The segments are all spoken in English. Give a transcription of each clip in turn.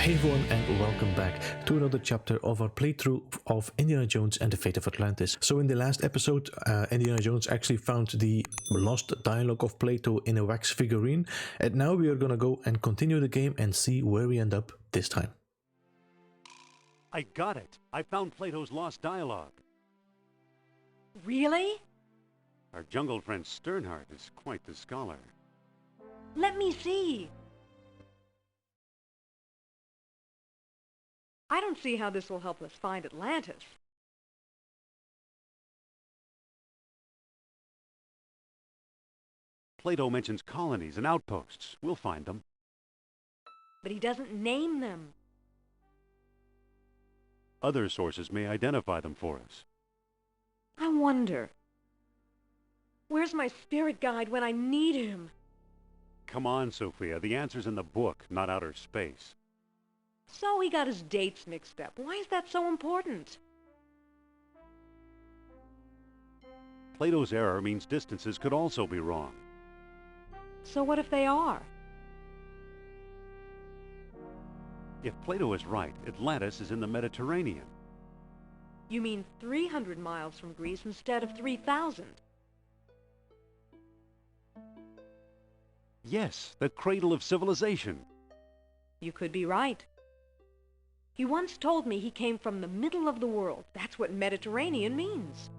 Hey everyone, and welcome back to another chapter of our playthrough of Indiana Jones and the Fate of Atlantis. So in the last episode, Indiana Jones actually found the lost dialogue of Plato in a wax figurine, and now we are gonna go and continue the game and see where we end up this time. I got it! I found Plato's lost dialogue. Really? Our jungle friend Sternhardt is quite the scholar. Let me see. I don't see how this will help us find Atlantis. Plato mentions colonies and outposts. We'll find them. But he doesn't name them. Other sources may identify them for us. I wonder. Where's my spirit guide when I need him? Come on, Sophia. The answer's in the book, not outer space. So he got his dates mixed up. Why is that so important? Plato's error means distances could also be wrong. So what if they are? If Plato is right, Atlantis is in the Mediterranean. You mean 300 miles from Greece instead of 3,000? Yes, the cradle of civilization. You could be right. He once told me he came from the middle of the world. That's what Mediterranean means.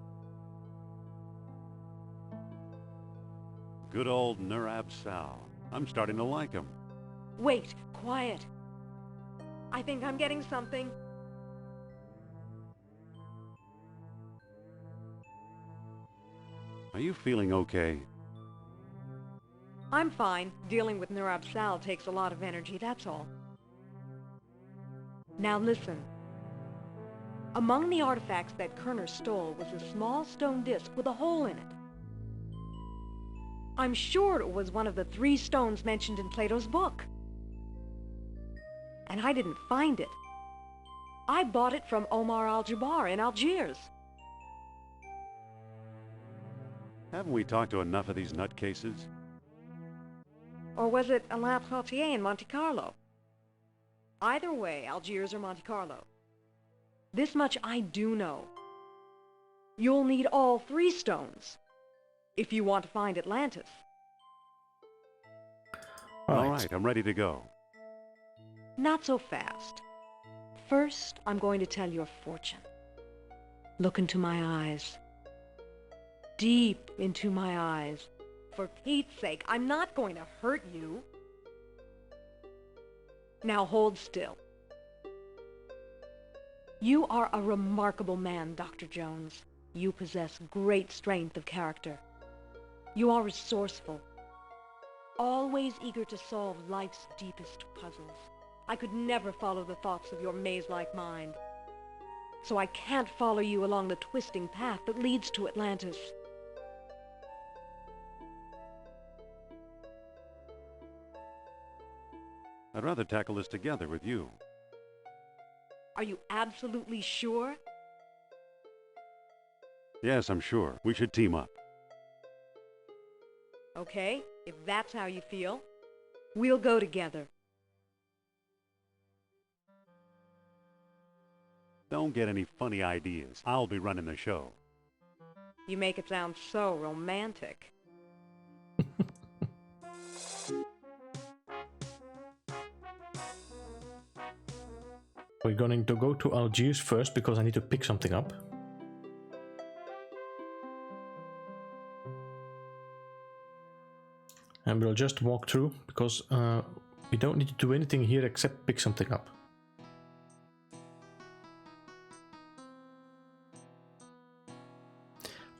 Good old Nur Sal. I'm starting to like him. Wait, quiet. I think I'm getting something. Are you feeling okay? I'm fine. Dealing with Nur Sal takes a lot of energy, that's all. Now listen. Among the artifacts that Kerner stole was a small stone disc with a hole in it. I'm sure it was one of the 3 stones mentioned in Plato's book. And I didn't find it. I bought it from Omar Al-Jabbar in Algiers. Haven't we talked to enough of these nutcases? Or was it Alain Trottier in Monte Carlo? Either way, Algiers or Monte Carlo. This much I do know. You'll need all 3 stones if you want to find Atlantis. All right, I'm ready to go. Not so fast. First, I'm going to tell your fortune. Look into my eyes. Deep into my eyes. For Pete's sake, I'm not going to hurt you. Now hold still. You are a remarkable man, Dr. Jones. You possess great strength of character. You are resourceful, always eager to solve life's deepest puzzles. I could never follow the thoughts of your maze-like mind. So I can't follow you along the twisting path that leads to Atlantis. I'd rather tackle this together with you. Are you absolutely sure? Yes, I'm sure. We should team up. Okay, if that's how you feel, we'll go together. Don't get any funny ideas. I'll be running the show. You make it sound so romantic. We're going to go to Algiers first because I need to pick something up. And we'll just walk through because we don't need to do anything here except pick something up.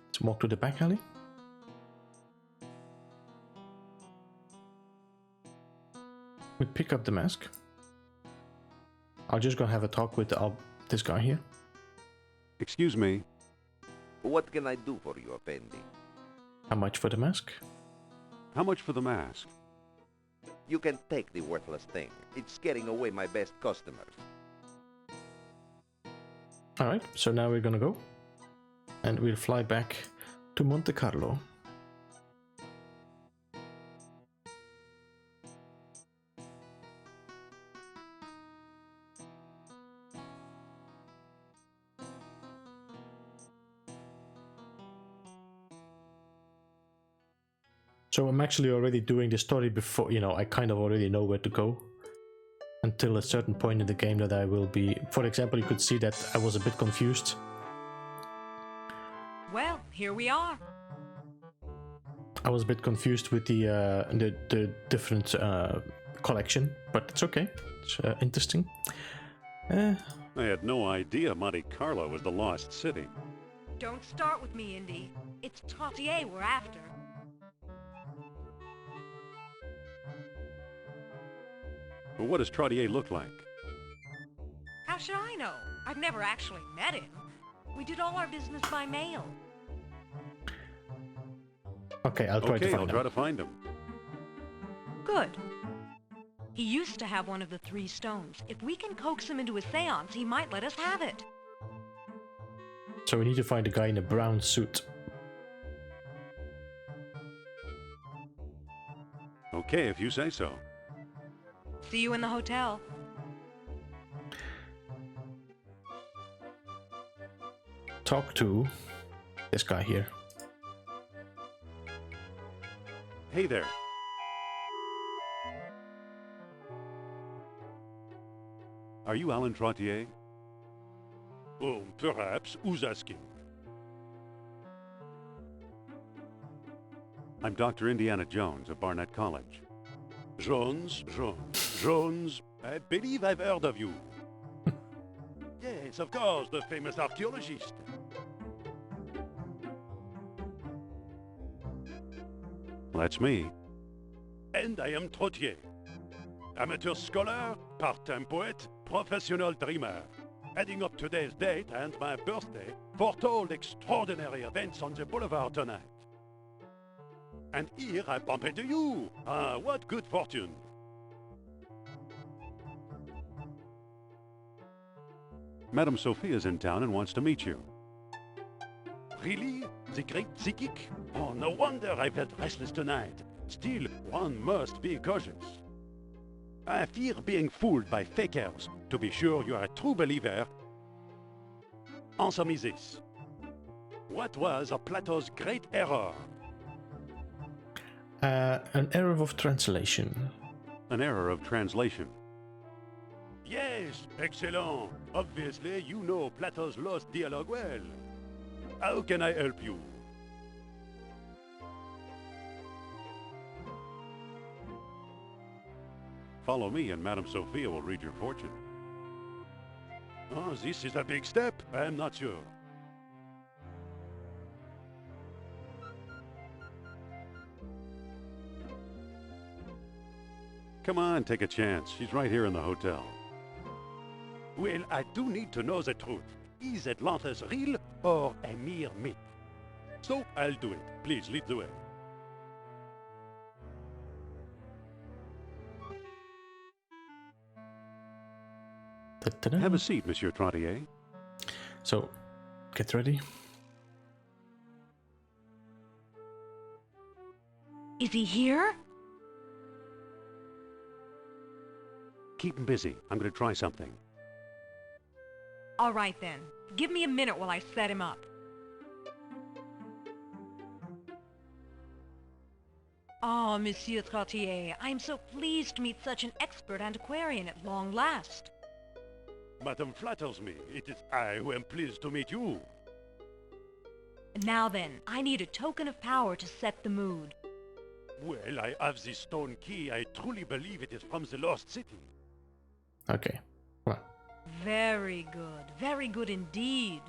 Let's walk to the back alley. We pick up the mask. I'll just go have a talk with this guy here. Excuse me. What can I do for you, Effendi? How much for the mask? How much for the mask? You can take the worthless thing. It's scaring away my best customers. Alright, so now we're gonna go. And we'll fly back to Monte Carlo. So I'm actually already doing the story before, I kind of already know where to go. Until a certain point in the game that I will be... For example, you could see that I was a bit confused. Well, here we are. I was a bit confused with the different collection, but it's okay. It's interesting. I had no idea Monte Carlo was the lost city. Don't start with me, Indy. It's Trottier we're after. But what does Trottier look like? How should I know? I've never actually met him. We did all our business by mail. Okay, I'll try to find I'll him. try to find him. Good. He used to have one of the 3 stones. If we can coax him into a seance, he might let us have it. So we need to find a guy in a brown suit. Okay, if you say so. See you in the hotel. Talk to this guy here. Hey there. Are you Alan Trottier? Oh, perhaps. Who's asking? I'm Dr. Indiana Jones of Barnett College. Jones? Jones? I believe I've heard of you. Yes, of course, the famous archaeologist. That's me. And I am Trottier. Amateur scholar, part-time poet, professional dreamer. Adding up today's date and my birthday, foretold extraordinary events on the boulevard tonight. And here I bump into you. Ah, what good fortune. Madame Sophia's in town and wants to meet you. Really? The great psychic? Oh, no wonder I felt restless tonight. Still, one must be cautious. I fear being fooled by fakers. To be sure you are a true believer, answer me this. What was Plato's great error? An error of translation. An error of translation. Yes, excellent. Obviously, you know Plato's lost dialogue well. How can I help you? Follow me and Madame Sophia will read your fortune. Oh, this is a big step. I'm not sure. Come on, take a chance. She's right here in the hotel. Well, I do need to know the truth. Is Atlantis real or a mere myth? So, I'll do it. Please, lead the way. Ta-da. Have a seat, Monsieur Trottier. So, get ready. Is he here? Keep him busy. I'm going to try something. All right then. Give me a minute while I set him up. Oh, Monsieur Trottier, I am so pleased to meet such an expert antiquarian at long last. Madame flatters me. It is I who am pleased to meet you. Now then, I need a token of power to set the mood. Well, I have this stone key. I truly believe it is from the lost city. Okay. Well, Very good indeed.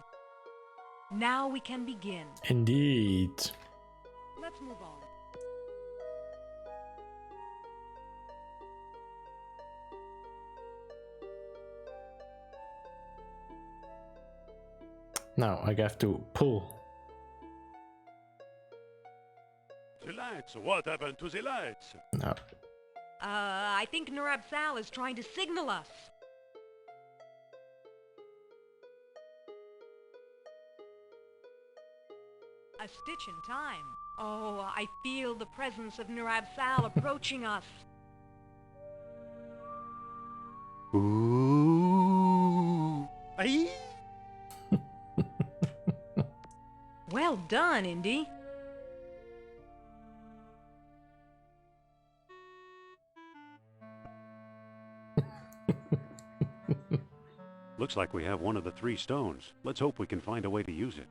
Now we can begin. indeed. Let's move on. Now I have to pull. The lights. What happened to the lights? No. I think Nurab Sal is trying to signal us. A stitch in time. Oh, I feel the presence of Nurab Sal approaching us. Ooh. Aye. Well done, Indy. Looks like we have one of the 3 stones. Let's hope we can find a way to use it.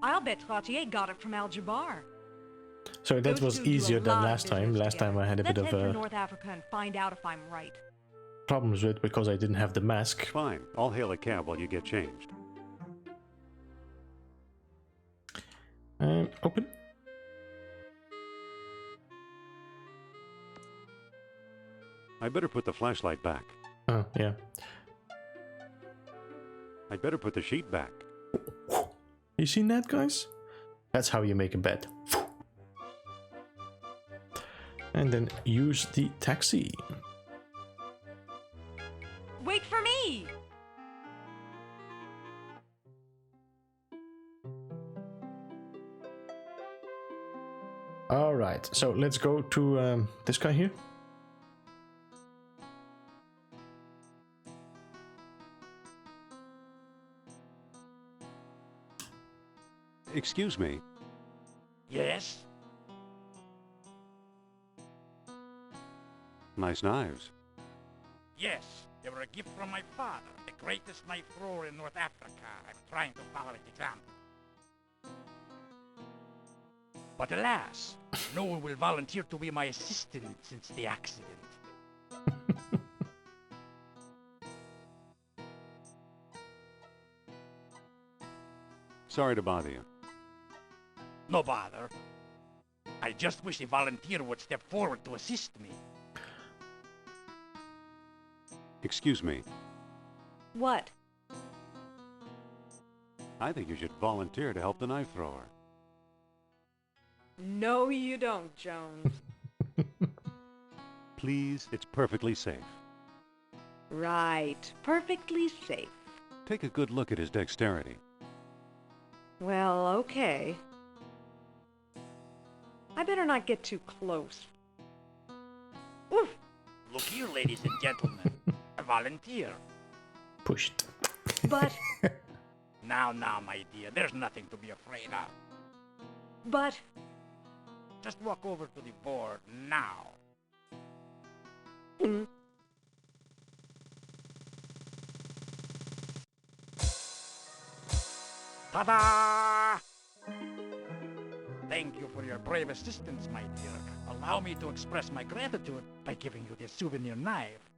I'll bet Trottier got it from Al-Jabbar. So that Those was two do a easier than lot of last time. business Last time together. I had a Let's bit of head for North Africa and find out if I'm right. problems with because I didn't have the mask. Fine. I'll hail a cab while you get changed. Open. I better put the flashlight back. Oh, yeah. I'd better put the sheet back. You seen that, guys? That's how you make a bed. And then use the taxi. Wait for me! Alright, so let's go to this guy here. Excuse me. Yes? Nice knives. Yes, they were a gift from my father, the greatest knife thrower in North Africa. I'm trying to follow his example. But alas, no one will volunteer to be my assistant since the accident. Sorry to bother you. No bother. I just wish a volunteer would step forward to assist me. Excuse me. What? I think you should volunteer to help the knife thrower. No, you don't, Jones. Please, it's perfectly safe. Right. Perfectly safe. Take a good look at his dexterity. Well, okay. I better not get too close. Oof! Look here, ladies and gentlemen. A volunteer. Pushed. But, Now, my dear, there's nothing to be afraid of. but, Just walk over to the board now. mm, Ta-da! Thank you for your brave assistance, my dear. Allow me to express my gratitude by giving you this souvenir knife.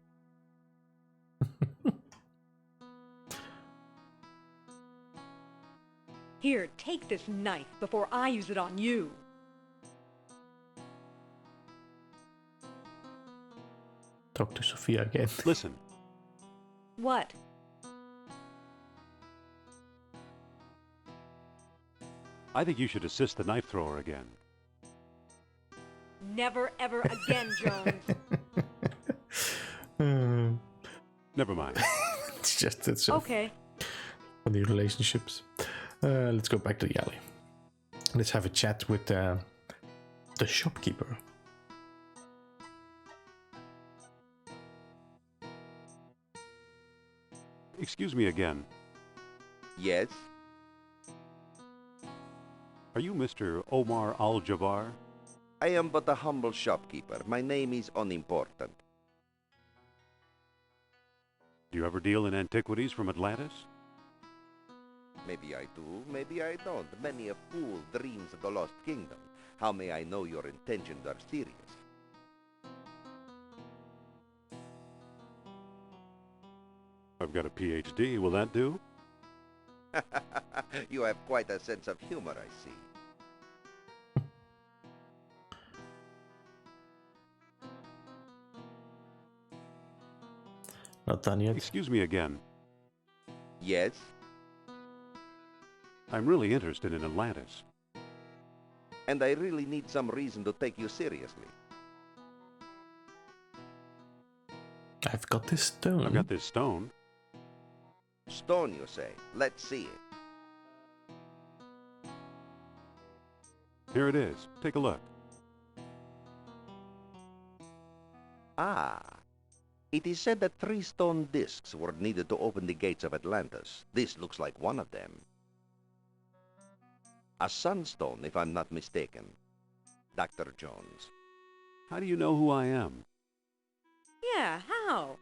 here, take this knife before I use it on you. Talk to Sophia again. Listen, What? I think you should assist the knife thrower again. Never ever again, Jones. Never mind. It's just it's so Okay. funny relationships. Let's go back to the alley. Let's have a chat with the shopkeeper. Excuse me again. Yes? Are you Mr. Omar Al-Jabbar? I am but a humble shopkeeper. My name is unimportant. Do you ever deal in antiquities from Atlantis? Maybe I do, maybe I don't. Many a fool dreams of the lost kingdom. How may I know your intentions are serious? I've got a PhD. Will that do? You have quite a sense of humor, I see. Not done yet. Excuse me again. Yes? I'm really interested in Atlantis. And I really need some reason to take you seriously. I've got this stone. I've got this stone. Stone, you say? Let's see it. Here it is. Take a look. Ah. It is said that 3 stone discs were needed to open the gates of Atlantis. This looks like one of them. A sunstone, if I'm not mistaken. Dr. Jones. How do you know who I am? Yeah, how?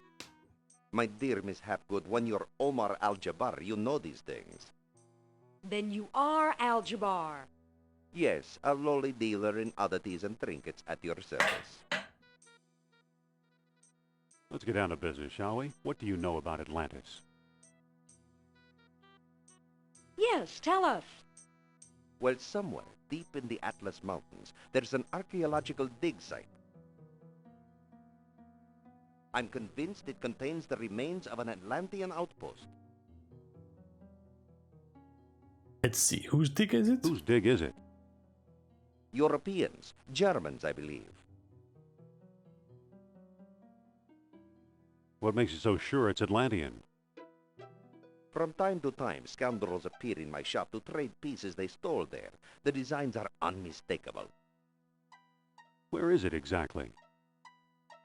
My dear Miss Hapgood, when you're Omar Al-Jabbar, you know these things. Then you are Al-Jabbar. Yes, a lowly dealer in oddities and trinkets at your service. Let's get down to business, shall we? What do you know about Atlantis? Yes, tell us. Well, somewhere deep in the Atlas Mountains, there's an archaeological dig site. I'm convinced it contains the remains of an Atlantean outpost. Let's see, whose dig is it? Whose dig is it? Europeans, Germans, I believe. What makes you so sure it's Atlantean? From time to time, scoundrels appear in my shop to trade pieces they stole there. The designs are unmistakable. Where is it exactly?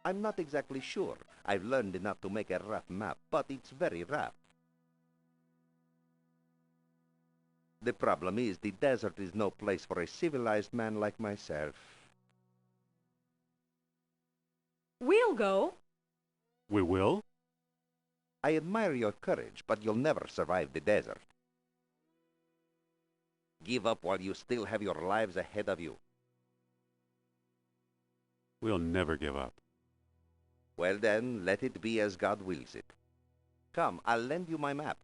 I'm not exactly sure. I've learned enough to make a rough map, but it's very rough. The problem is the desert is no place for a civilized man like myself. We'll go. We will? I admire your courage, but you'll never survive the desert. Give up while you still have your lives ahead of you. We'll never give up. Well then, let it be as God wills it. Come, I'll lend you my map.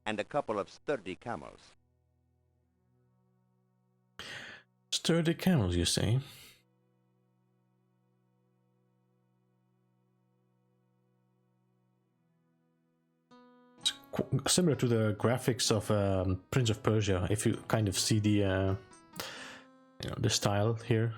And a couple of sturdy camels. Sturdy camels, you say? It's similar to the graphics of Prince of Persia, if you kind of see the the style here.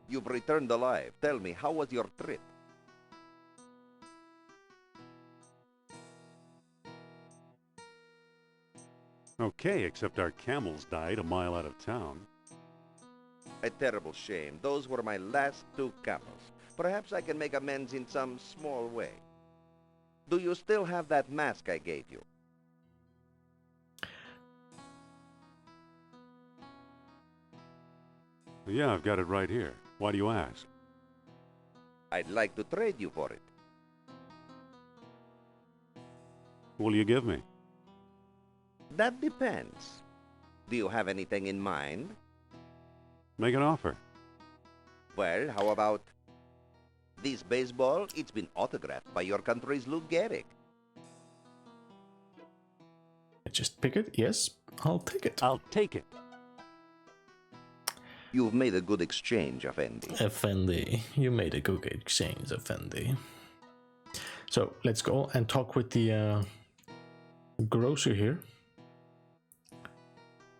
You've returned alive. Tell me, how was your trip? Okay, except our camels died a mile out of town. A terrible shame. Those were my last 2 camels. Perhaps I can make amends in some small way. Do you still have that mask I gave you? Yeah, I've got it right here. Why do you ask? I'd like to trade you for it. What will you give me? That depends. Do you have anything in mind? Make an offer. Well, how about this baseball? It's been autographed by your country's Lou Gehrig. Just pick it. Yes, I'll take it. I'll take it. You've made a good exchange, Effendi. Effendi, you made a good exchange, Effendi. So let's go and talk with the grocer here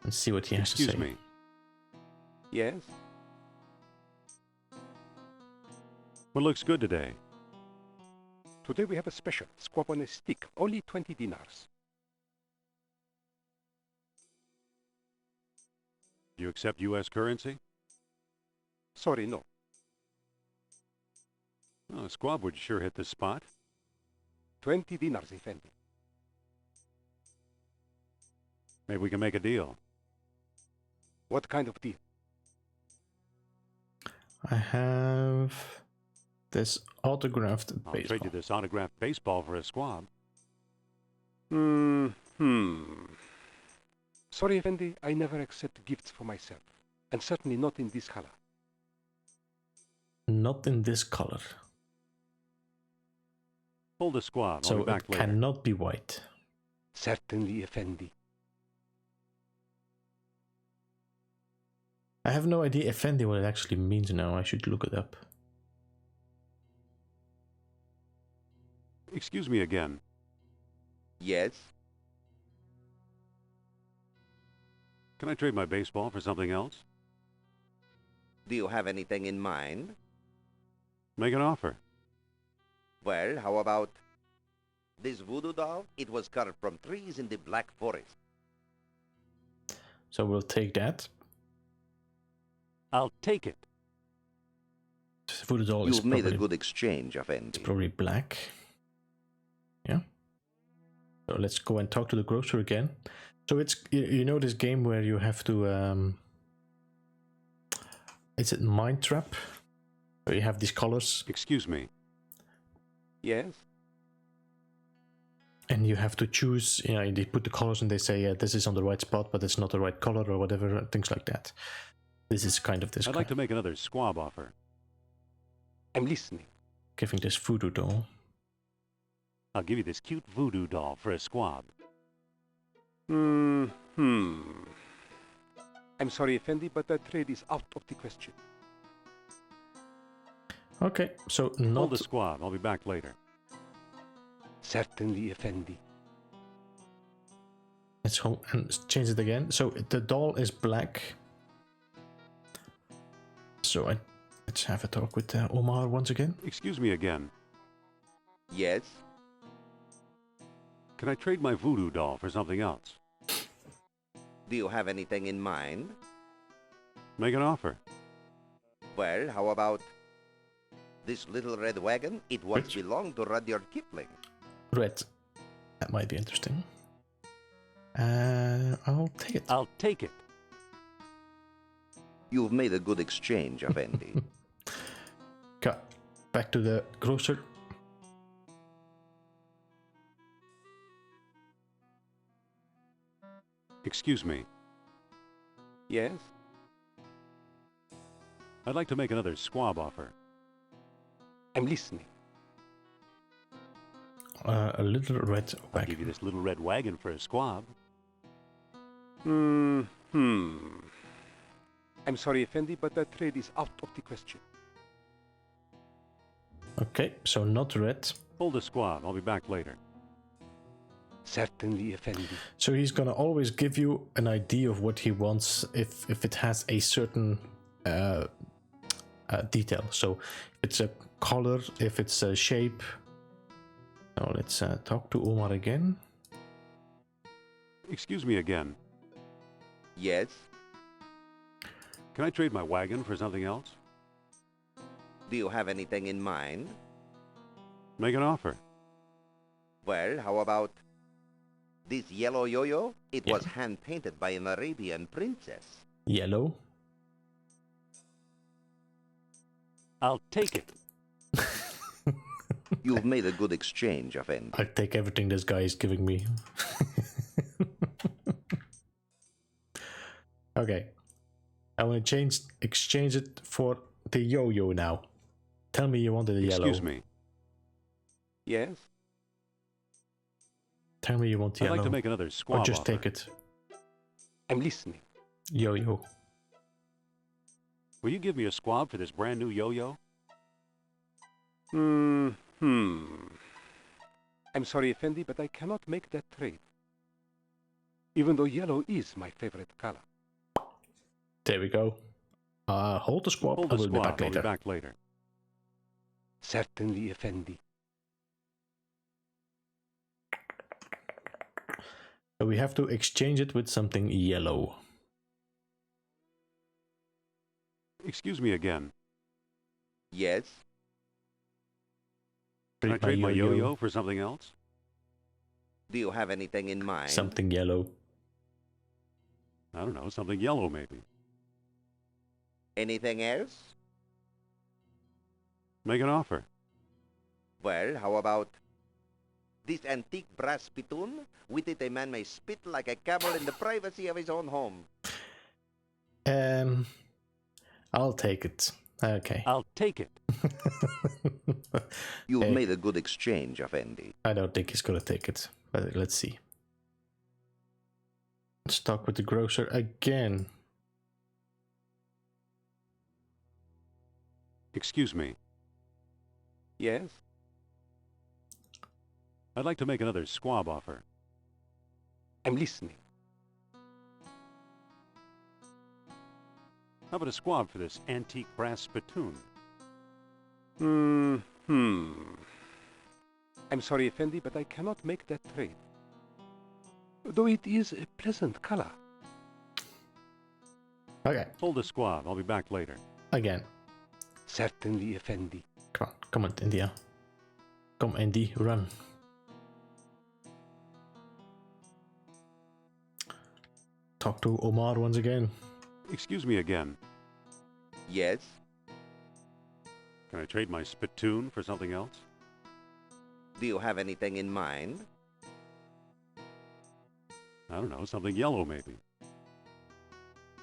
and see what he has to say. Excuse me. Yes? What looks good today? Today we have a special, squab on a stick, only 20 dinars. Do you accept U.S. currency? Sorry, no. Oh, a squab would sure hit the spot. 20 dinars, Effendi. Maybe we can make a deal. What kind of deal? I have this autographed I'll baseball. trade you this autographed baseball for a squab. Sorry, Effendi, I never accept gifts for myself. And certainly not in this color. Not in this color. Hold the squab. I'll So be back it later. cannot be white. Certainly, Effendi. I have no idea Effendi what it actually means now. I should look it up. Excuse me again. Yes? Can I trade my baseball for something else? Do you have anything in mind? Make an offer. Well, how about This voodoo doll, it was carved from trees in the Black Forest. So we'll take that. I'll take it. This voodoo doll is You've made a probably, good exchange, it's Effendi. probably black. Yeah. So let's go and talk to the grocer again. So it's, you know this game where you have to, is it Mind Trap? Where you have these colors Excuse me. Yes? and you have to choose, you know, they put the colors and they say, yeah, this is on the right spot, but it's not the right color or whatever, things like that. This is kind of this I'd like to make another squab offer. I'm listening. giving this voodoo doll. I'll give you this cute voodoo doll for a squab. I'm sorry, Effendi, but that trade is out of the question. Okay, so Hold not the squab. I'll be back later. Certainly, Effendi. let's hold and change it again. So the doll is black. So let's have a talk with Omar once again. Excuse me again. Yes? Can I trade my voodoo doll for something else? Do you have anything in mind? Make an offer. Well, how about this little red wagon? It once Which? belonged to Rudyard Kipling. Red. That might be interesting. I'll take it. I'll take it. You've made a good exchange, Effendi. Cut. Back to the grocer. Excuse me. Yes? I'd like to make another squab offer. I'm listening. A little red I'll give wagon. you this little red wagon for a squab. I'm sorry, Effendi, but that trade is out of the question. Okay, so not red. Hold the squab. I'll be back later. Certainly, Effendi. So he's gonna always give you an idea of what he wants if it has a certain detail. So if it's a color, if it's a shape. Now let's talk to Omar again. Excuse me again. Yes? Can I trade my wagon for something else? Do you have anything in mind? Make an offer. Well, how about this yellow yo-yo? It Yeah. was hand-painted by an Arabian princess. Yellow. I'll take it. You've made a good exchange, Effendi. I'll take everything this guy is giving me. Okay. I want to exchange it for the yo-yo now. Tell me you wanted a yellow. Excuse me. Yes? Tell me you want I'd yellow. like to make another or squab just offer. take it. I'm listening. Yo-yo. Will you give me a squab for this brand new yo-yo? I'm sorry, Effendi, but I cannot make that trade. Even though yellow is my favorite color. There we go. Hold the squab. Hold I the will be squab. back I'll later. be back later. Certainly, Effendi. So we have to exchange it with something yellow. Excuse me again. Yes? Can I trade my yo-yo for something else? Do you have anything in mind? Something yellow. I don't know, something yellow maybe. Anything else? Make an offer. Well, how about this antique brass spittoon? With it, a man may spit like a camel in the privacy of his own home. I'll take it. Okay. I'll take it. You've Hey. made a good exchange, Effendi. I don't think he's gonna take it, but let's see. Let's talk with the grocer again. Excuse me. Yes? I'd like to make another squab offer. I'm listening. How about a squab for this antique brass spittoon? I'm sorry, Effendi, but I cannot make that trade. Though it is a pleasant color. Okay, Hold the squab. I'll be back later. again. Certainly, Effendi. Come on, India. Come, Indy, run. Talk to Omar once again. Excuse me again. Yes? Can I trade my spittoon for something else? Do you have anything in mind? I don't know, something yellow maybe.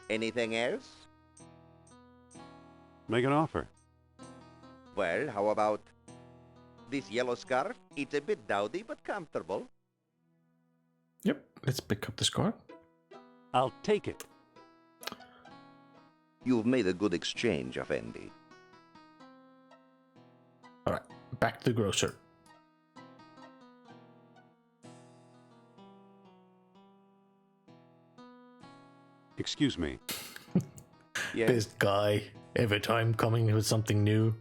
Anything else? Make an offer. Well, how about this yellow scarf? It's a bit dowdy, but comfortable. Yep, let's pick up the scarf. I'll take it. You've made a good exchange, Effendi. Alright, back to the grocer. Excuse me. Yes. This guy, every time coming with something new.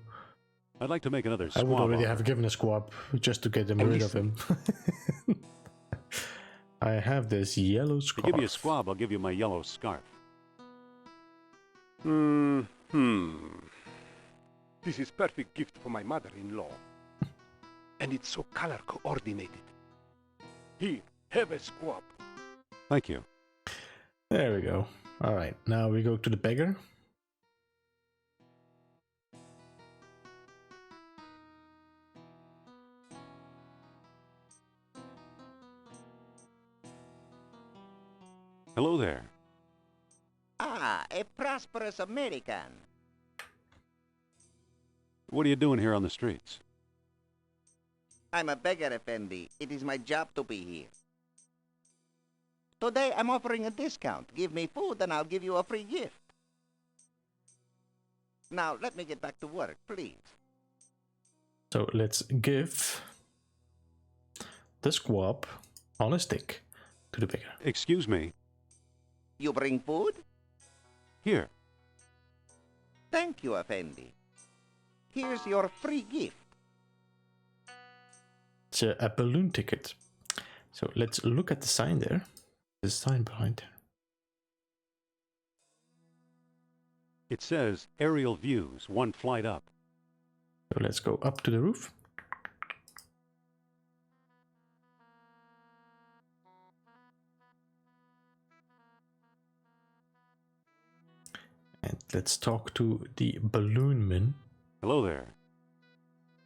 I'd like to make another I squab would already offer. have given a squab just to get rid of him. I have this yellow To scarf. give you a squab, I'll give you my yellow scarf. This is perfect gift for my mother-in-law. And it's so color coordinated. Here, have a squab. Thank you. There we go. Alright, now we go to the beggar. Hello there. Ah, a prosperous American. What are you doing here on the streets? I'm a beggar, Effendi. It is my job to be here. Today I'm offering a discount. Give me food and I'll give you a free gift. Now, let me get back to work, please. So let's give the squab on a stick to the beggar. Excuse me. You bring food? Here. Thank you, Effendi. Here's your free gift. It's a balloon ticket. So let's look at the sign there. The sign behind there. It says aerial views, one flight up. So let's go up to the roof. And let's talk to the balloon man. Hello there.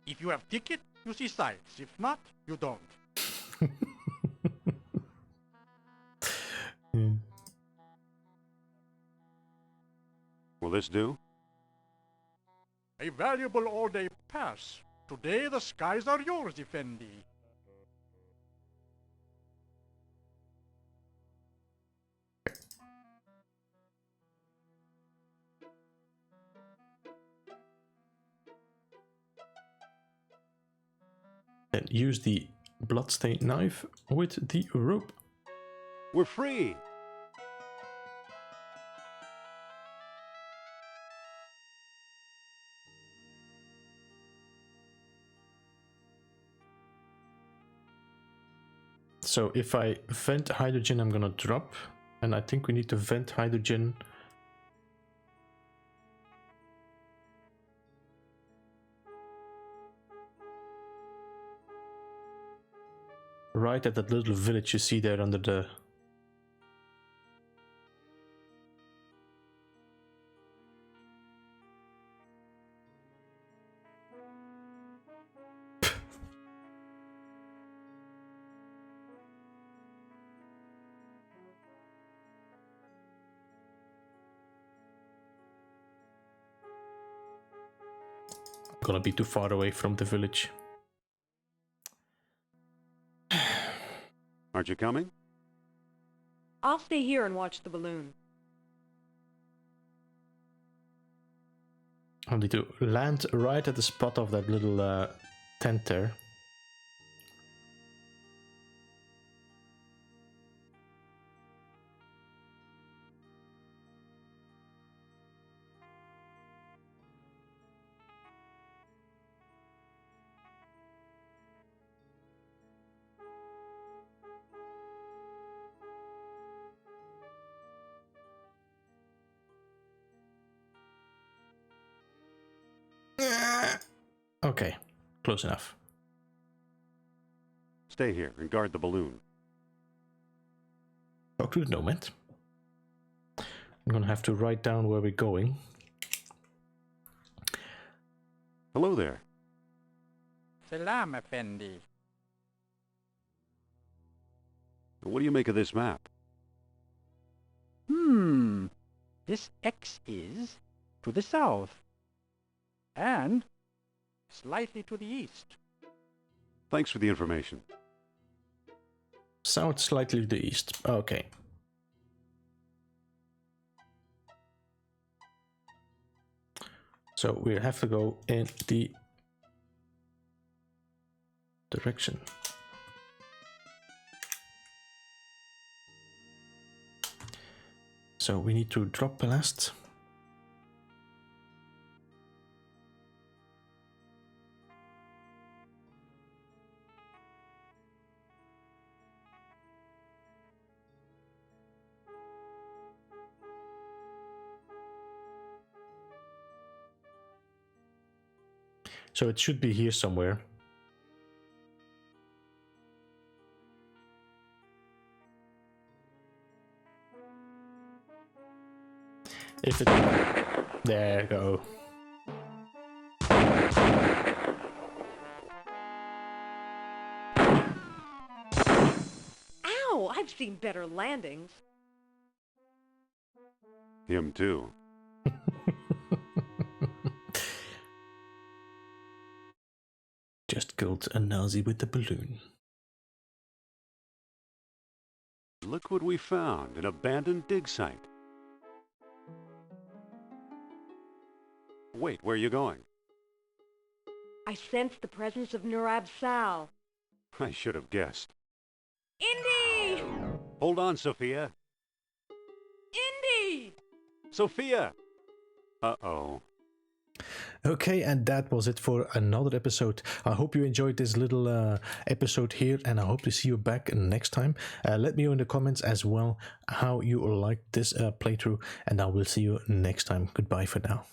If you have ticket, you see sights. If not, you don't. Yeah. Will this do? A valuable all-day pass. Today the skies are yours, Effendi. Then use the bloodstained knife with the rope. We're free! So if I vent hydrogen, I'm gonna drop. And I think we need to vent hydrogen right at that little village you see there under the... Gonna be too far away from the village. Aren't you coming? I'll stay here and watch the balloon. I need to land right at the spot of that little tent there. Okay, close enough. Stay here and guard the balloon. Talk to the nomad. I'm gonna have to write down where we're going. Hello there. Selam, Effendi. What do you make of this map? This X is to the south and slightly to the east. Thanks for the information. South, slightly to the east. Okay. So we have to go in the direction. So we need to drop ballast. So it should be here somewhere. If it... There you go. Ow! I've seen better landings. Him too. Just killed a Nazi with the balloon. Look what we found, an abandoned dig site. Wait, where are you going? I sense the presence of Nurab Sal. I should have guessed. Indy! Hold on, Sophia. Indy! Sophia! Uh-oh. Okay, and that was it for another episode. I hope you enjoyed this little episode here, and I hope to see you back next time. Let me know in the comments as well how you liked this playthrough, and I will see you next time. Goodbye for now.